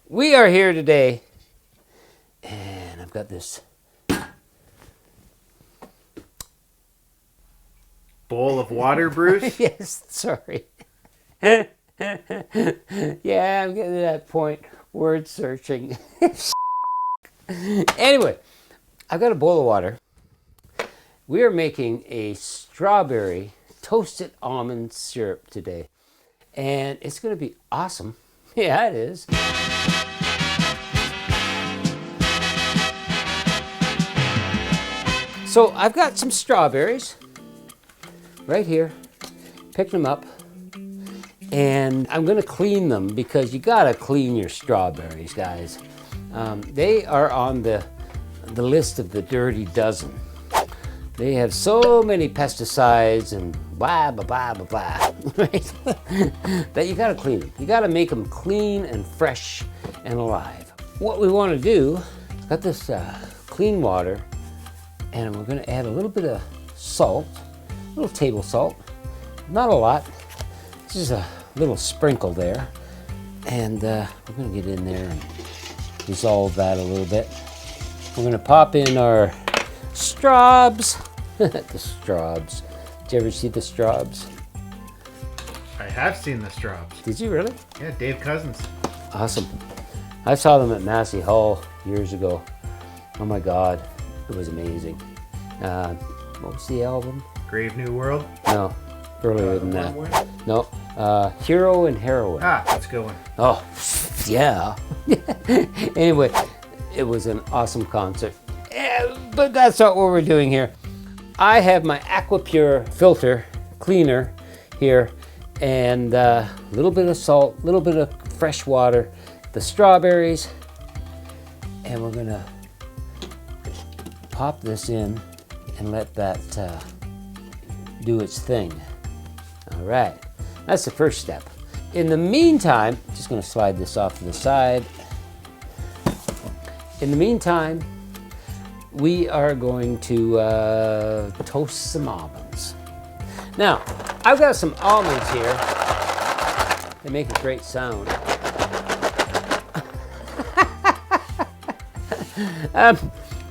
We are here today, and I've got this bowl of water, Bruce. yes, sorry. Yeah, I'm getting to that point. Word searching. Anyway, I've got a bowl of water. We are making a strawberry toasted almond syrup today, and it's going to be awesome. Yeah, it is. So I've got some strawberries right here. Picked them up, and I'm going to clean them because you got to clean your strawberries, guys. They are on the list of the dirty dozen. They have so many pesticides and blah, blah, blah, blah, blah, right? That you got to clean them. You got to make them clean and fresh and alive. What we want to do, got this clean water, and we're going to add a little bit of salt, a little table salt, not a lot, just a little sprinkle there. And we're going to get in there and dissolve that a little bit. We're going to pop in our straws. The straws. Did you ever see the straws? I have seen the straws. Did you really? Yeah, Dave Cousins. Awesome. I saw them at Massey Hall years ago. Oh my God, it was amazing. What was the album? Grave New World? No, earlier than that. No, Hero and Heroine. Ah, that's a good one. Oh, yeah. Anyway, it was an awesome concert. But that's not what we're doing here. I have my AquaPure filter cleaner here, and a little bit of salt, a little bit of fresh water, the strawberries, and we're gonna pop this in and let that do its thing. All right, that's the first step. In the meantime, just gonna slide this off to the side. In the meantime, we are going to toast some almonds. Now, I've got some almonds here. They make a great sound.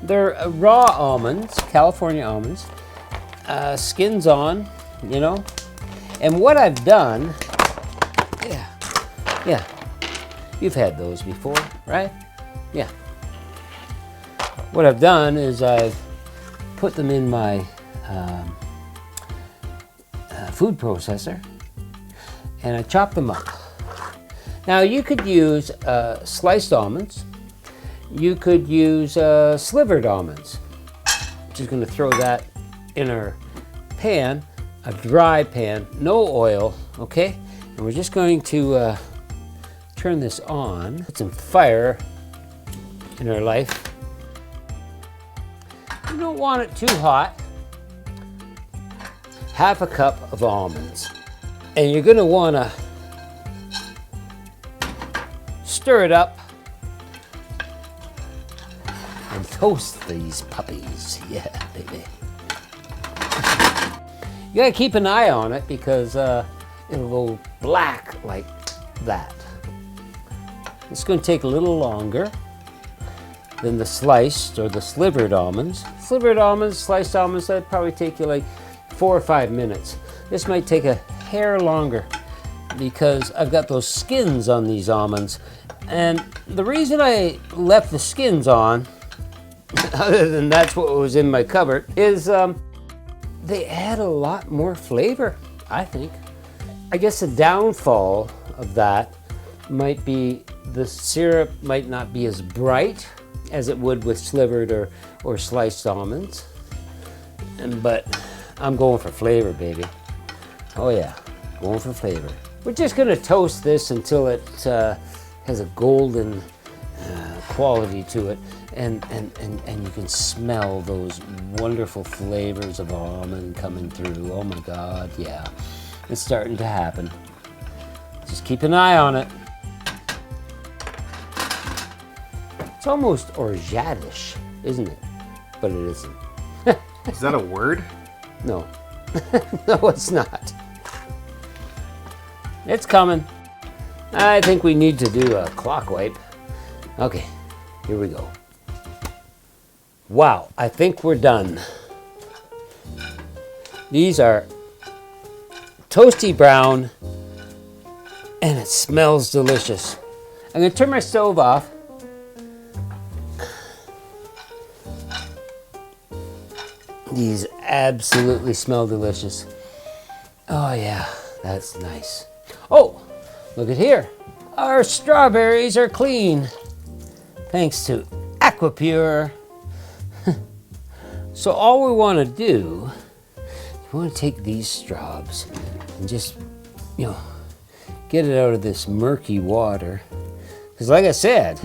They're raw almonds, California almonds, skins on, you know. And what I've done, yeah, you've had those before, right? Yeah. What I've done is I've put them in my food processor, and I chopped them up. Now you could use sliced almonds. You could use slivered almonds. Just going to throw that in our pan, a dry pan, no oil, okay? And we're just going to turn this on. Put some fire in our life. You don't want it too hot. Half a cup of almonds. And you're gonna wanna stir it up and toast these puppies. Yeah, baby. You gotta keep an eye on it because it'll go black like that. It's gonna take a little longer than the sliced or the slivered almonds. Slivered almonds, sliced almonds, that'd probably take you like 4 or 5 minutes. This might take a hair longer because I've got those skins on these almonds. And the reason I left the skins on, other than that's what was in my cupboard, is they add a lot more flavor, I think. I guess the downfall of that might be the syrup might not be as bright as it would with slivered or sliced almonds. But I'm going for flavor, baby. Oh yeah, going for flavor. We're just gonna toast this until it has a golden quality to it, and you can smell those wonderful flavors of almond coming through. Oh my God, yeah. It's starting to happen. Just keep an eye on it. It's almost orgeat-ish, isn't it? But it isn't. Is that a word? No. No, it's not. It's coming. I think we need to do a clock wipe. Okay, here we go. Wow, I think we're done. These are toasty brown and it smells delicious. I'm gonna turn my stove off. These absolutely smell delicious. Oh yeah, that's nice. Oh, look at here. Our strawberries are clean, thanks to Aquapure. So all we want to do, we want to take these straws and just, get it out of this murky water. Because like I said,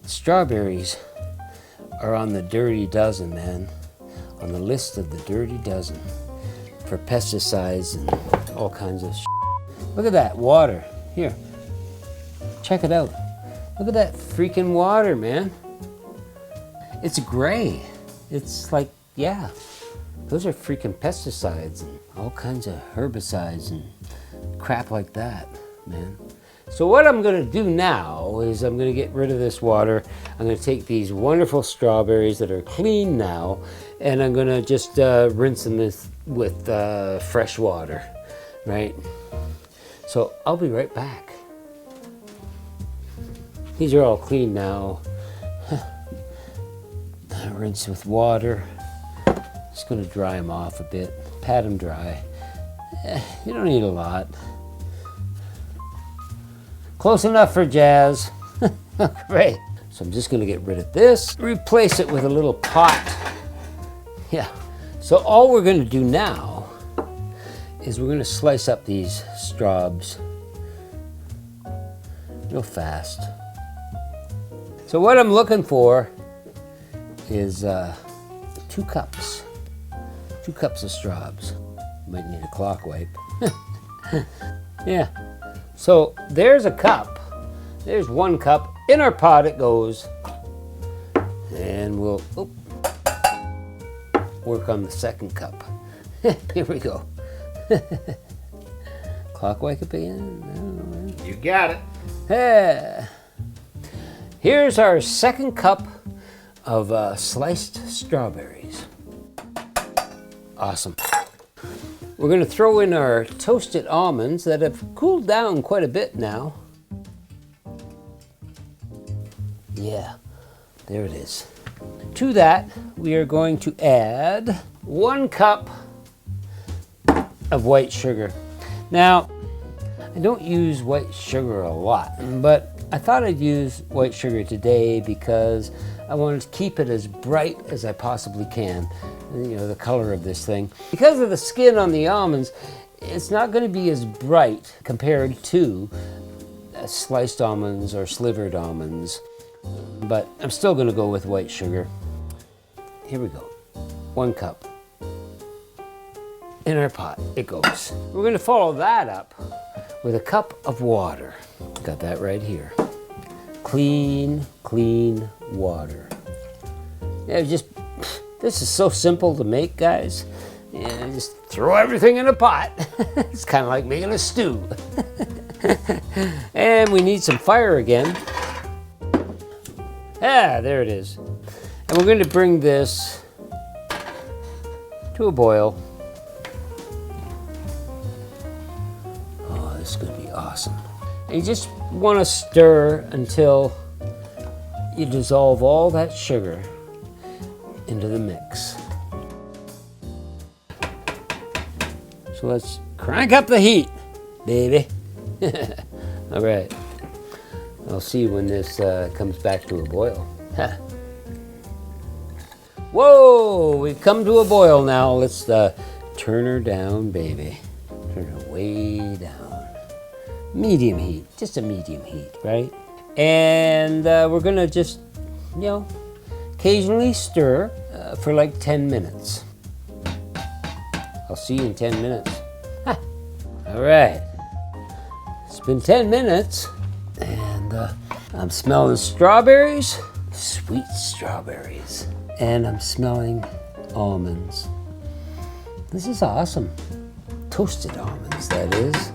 strawberries are on the dirty dozen, man. On the list of the dirty dozen for pesticides and all kinds of Look at that water. Here, check it out. Look at that freaking water, man. It's gray. It's like, yeah, those are freaking pesticides and all kinds of herbicides and crap like that, man. So what I'm gonna do now is I'm gonna get rid of this water. I'm gonna take these wonderful strawberries that are clean now, and I'm gonna just rinse them with fresh water, right? So I'll be right back. These are all clean now. Rinse with water. Just gonna dry them off a bit, pat them dry. You don't need a lot. Close enough for jazz. Great. So I'm just gonna get rid of this, replace it with a little pot. Yeah. So all we're gonna do now is we're gonna slice up these straws real fast. So what I'm looking for is 2 cups. 2 cups of straws. Might need a clock wipe. Yeah. So there's a cup. There's 1 cup. In our pot it goes. And we'll work on the 2nd cup. Here we go. Clock wipe again? You got it. Hey. Here's our 2nd cup of sliced strawberries. Awesome. We're going to throw in our toasted almonds that have cooled down quite a bit now. Yeah, there it is. To that, we are going to add 1 cup of white sugar. Now, I don't use white sugar a lot, but I thought I'd use white sugar today because I wanted to keep it as bright as I possibly can. The color of this thing. Because of the skin on the almonds, it's not going to be as bright compared to sliced almonds or slivered almonds. But I'm still going to go with white sugar. Here we go. 1 cup. In our pot it goes. We're going to follow that up with a cup of water. Got that right here. Clean, clean water. Yeah, this is so simple to make, guys. Yeah, just throw everything in a pot. It's kind of like making a stew. And we need some fire again. Ah, there it is. And we're going to bring this to a boil. Oh, this is going to be awesome. And you just want to stir until you dissolve all that sugar into the mix. So let's crank up the heat, baby. All right. I'll see when this comes back to a boil. Whoa, we've come to a boil now. Let's turn her down, baby. Turn her way down. Medium heat, just a medium heat, right? And we're gonna just, occasionally stir for like 10 minutes. I'll see you in 10 minutes. All right. It's been 10 minutes and I'm smelling strawberries, sweet strawberries, and I'm smelling almonds. This is awesome. Toasted almonds, that is.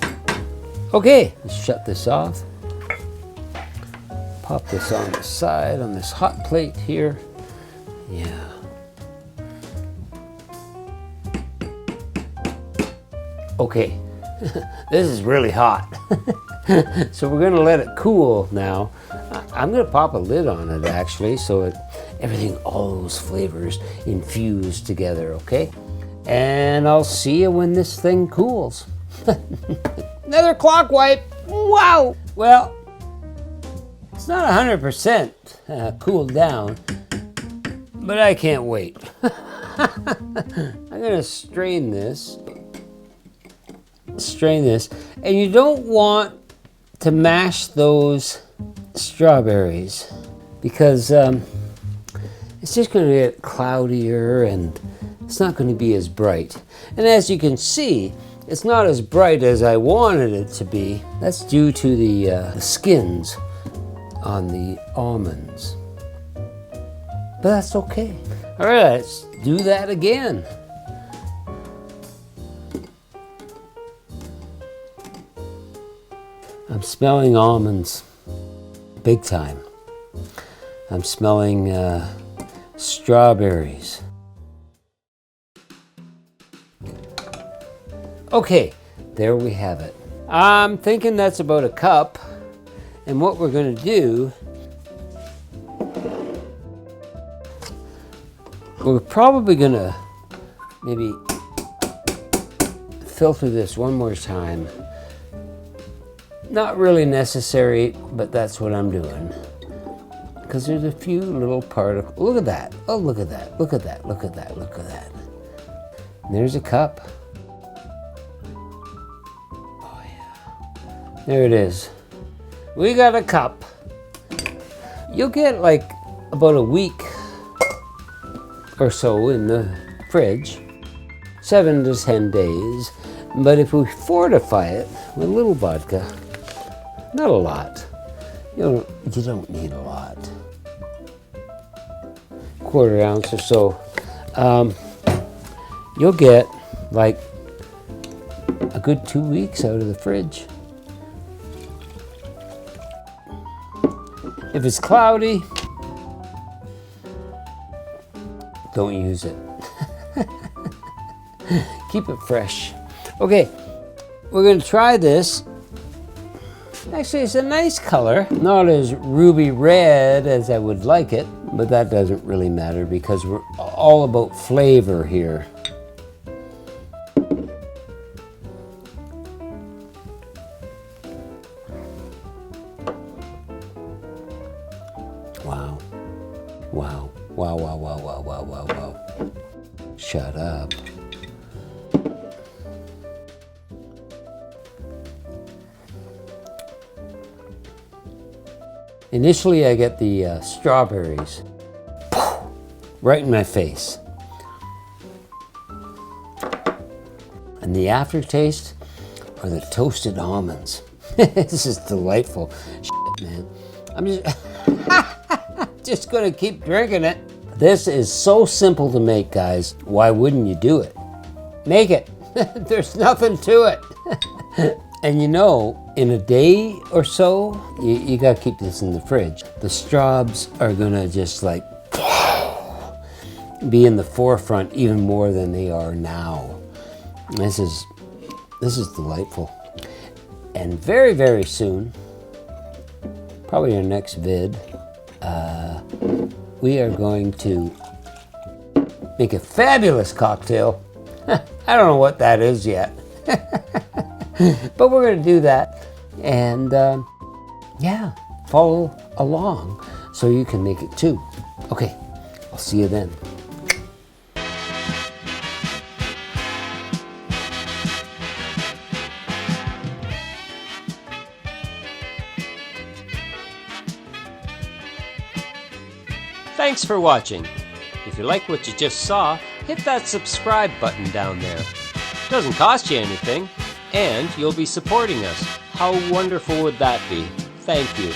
Okay, let's shut this off. Pop this on the side on this hot plate here. Yeah. Okay, this is really hot. So we're gonna let it cool now. I'm gonna pop a lid on it actually, so everything, all those flavors infuse together, okay? And I'll see you when this thing cools. Another clock wipe, wow! Well, it's not 100% cooled down, but I can't wait. I'm gonna strain this, and you don't want to mash those strawberries because it's just going to get cloudier and it's not going to be as bright. And as you can see, it's not as bright as I wanted it to be. That's due to the skins on the almonds. But that's okay. All right, let's do that again. I'm smelling almonds, big time. I'm smelling strawberries. Okay, there we have it. I'm thinking that's about a cup. And what we're gonna do, we're probably gonna maybe filter this one more time. Not really necessary, but that's what I'm doing. Because there's a few little particles. Look at that. Oh, look at that. Look at that. Look at that. Look at that. And there's a cup. Oh, yeah. There it is. We got a cup. You'll get like about a week or so in the fridge. 7 to 10 days. But if we fortify it with a little vodka, not a lot. You don't need a lot. 1/4 ounce or so. You'll get like a good 2 weeks out of the fridge. If it's cloudy, don't use it. Keep it fresh. Okay, we're gonna try this. Actually, it's a nice color. Not as ruby red as I would like it, but that doesn't really matter because we're all about flavor here. Wow. Wow. Wow, wow, wow, wow, wow, wow, wow. Shut up. Initially, I get the strawberries right in my face. And the aftertaste are the toasted almonds. This is delightful. Shit, man. I'm just gonna keep drinking it. This is so simple to make, guys. Why wouldn't you do it? Make it. There's nothing to it. And you know, in a day or so, you gotta keep this in the fridge. The straws are gonna just like be in the forefront even more than they are now. This is delightful. And very, very soon, probably our next vid, we are going to make a fabulous cocktail. I don't know what that is yet. But we're going to do that, and yeah, follow along so you can make it too. Okay, I'll see you then. Thanks for watching. If you like what you just saw, hit that subscribe button down there. It doesn't cost you anything. And you'll be supporting us. How wonderful would that be? Thank you.